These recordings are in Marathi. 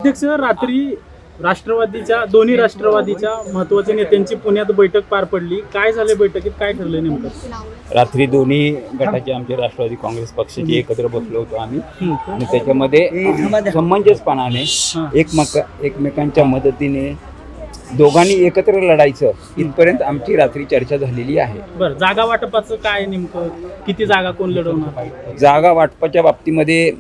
अध्यक्ष रात्री दोन्ही राष्ट्रवादीच्या महत्त्वाच्या नेत्यांची पुण्यात बैठक पार पडली. काय झाले बैठकीत, काय ठरलं नेमकं? रात्री दोन्ही गटाचे आमचे राष्ट्रवादी काँग्रेस पक्षाचे एकत्र बसलो होतो आम्ही आणि त्याच्यामध्ये समंजसपणाने एकमेकांच्या मदतीने दोघांनी एकत्र लढायचं इथपर्यंत आमची रात्री चर्चा झालेली आहे. बरं, जागा वाटपाचं काय नेमकं, किती जागा कोण लढवणार? जागा वाटपाच्या बाबतीमध्ये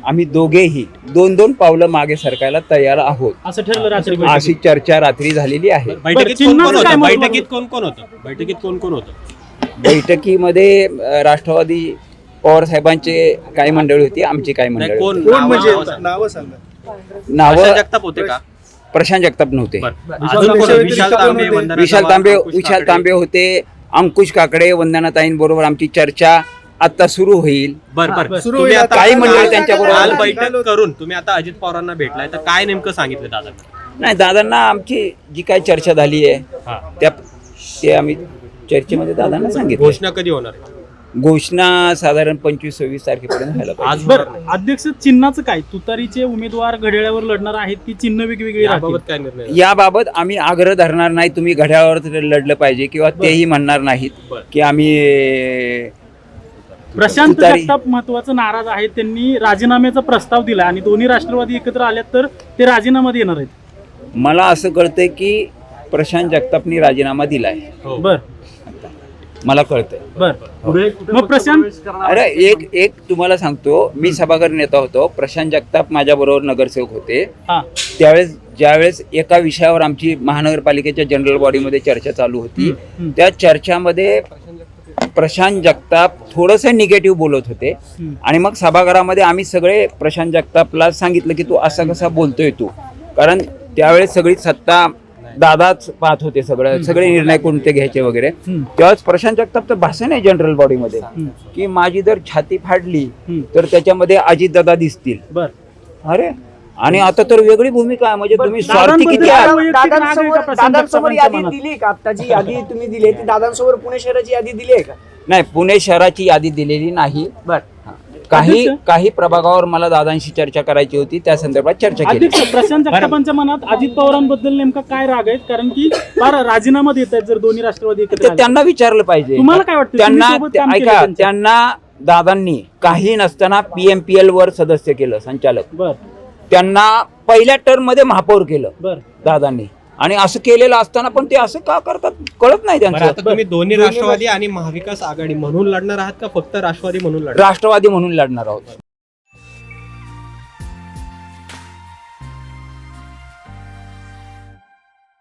आम्ही दोघेही दोन दोन पावलं मागे सरकायला तयार आहोत असं ठरलं रात्री. अशी चर्चा रात्री झालेली आहे. बैठकीत कोण कोण होतं? बैठकीमध्ये राष्ट्रवादी पवार साहेबांचे काही मंडळी होती, आमची काही मंडळी होती. नावं जगताप होते का? प्रशांत जगताप नव्हते. विशाल तांबे होते, अंकुश काकडे, वंदनाताईंबरोबर आमची चर्चा आता सुरू होईल. काही मंडळी त्यांच्याबरोबर बैठक करून तुम्ही आता अजित पवारांना भेटलाय, तर काय नेमकं सांगितलं दादा? नाही, दादांना आमची जी काही चर्चा झाली आहे ते आम्ही चर्चेमध्ये दादांना सांगितलं. घोषणा कधी होणार आहे? घोषणा साधारण 25-26 तारखेपर्यंत व्हायला पाहिजे. बरं, अध्यक्ष चिन्हाचं काय? तुतारीचे उमेदवार घड्याळावर लढणार आहेत की चिन्ह वेगवेगळी? याबाबत काय निर्णय? याबाबत आम्ही आग्रह धरणार नाही तुम्ही घड्याळावर लढलं पाहिजे किंवा तेही म्हणणार नाहीत की आम्ही. प्रशांत जगताप महत्वाचं नाराज आहेत, त्यांनी राजीनाम्याचा प्रस्ताव दिला आणि दोन्ही राष्ट्रवादी एकत्र आल्यात तर ते राजीनामा देणार आहेत. मला असं कळतंय की प्रशांत जगतापनी राजीनामा दिलाय. बर, मला कळतंय. बर, मग प्रशांत, अरे एक तुम्हाला सांगतो, मी सभागृह नेता होतो, प्रशांत जगताप माझ्या बरोबर नगरसेवक होते. ज्यावेळेस एका विषयावर आमची महानगरपालिकेच्या जनरल बॉडीमध्ये चर्चा चालू होती, त्या चर्चामध्ये प्रशांत जगताप थोडंसं निगेटिव्ह बोलत होते आणि मग सभागृहामध्ये आम्ही सगळे प्रशांत जगतापला सांगितलं की तू असा कसा बोलतोय तू, कारण त्यावेळेस सगळी सत्ता दादाच पाहत होते, सगळे निर्णय कोणते घ्यायचे वगैरे. तेव्हाच प्रशांत जगतापचं भाषण आहे जनरल बॉडीमध्ये की माझी जर छाती फाडली तर त्याच्यामध्ये अजितदादा दिसतील. बर, अरे आणि आता तर वेगळी भूमिका आहे, म्हणजे तुम्ही स्वार्थी किती आहात. दादांसमोर यादी दिली का? आत्ताची यादी तुम्ही दिली ती दादांसमोर पुणे शहराची यादी दिली आहे का? नाही, पुणे शहराची यादी दिलेली नाही. काही प्रभागावर मला दादांशी चर्चा करायची होती, त्या संदर्भात चर्चा केली. प्रशांत जगतापांच्या मनात अजित पवारांबद्दल नेमका काय राग आहेत? कारण की राजीनामा देत आहेत जर दोन्ही राष्ट्रवादी एकत्र. त्यांना विचारलं पाहिजे. तुम्हाला काय वाटतं? त्यांना त्यांना दादांनी काही नसताना PMPL वर सदस्य केलं, संचालक. बर, त्यांना पहिल्या टर्म मध्ये महापौर केलं बर दादांनी, आणि असं केलेलं असताना पण ते असं का करतात कळत नाही त्यांचं. आता तुम्ही दोन्ही राष्ट्रवादी आणि महाविकास आघाडी म्हणून लढणार आहात का फक्त राष्ट्रवादी म्हणून लढणार? राष्ट्रवादी म्हणून लढणार आहोत.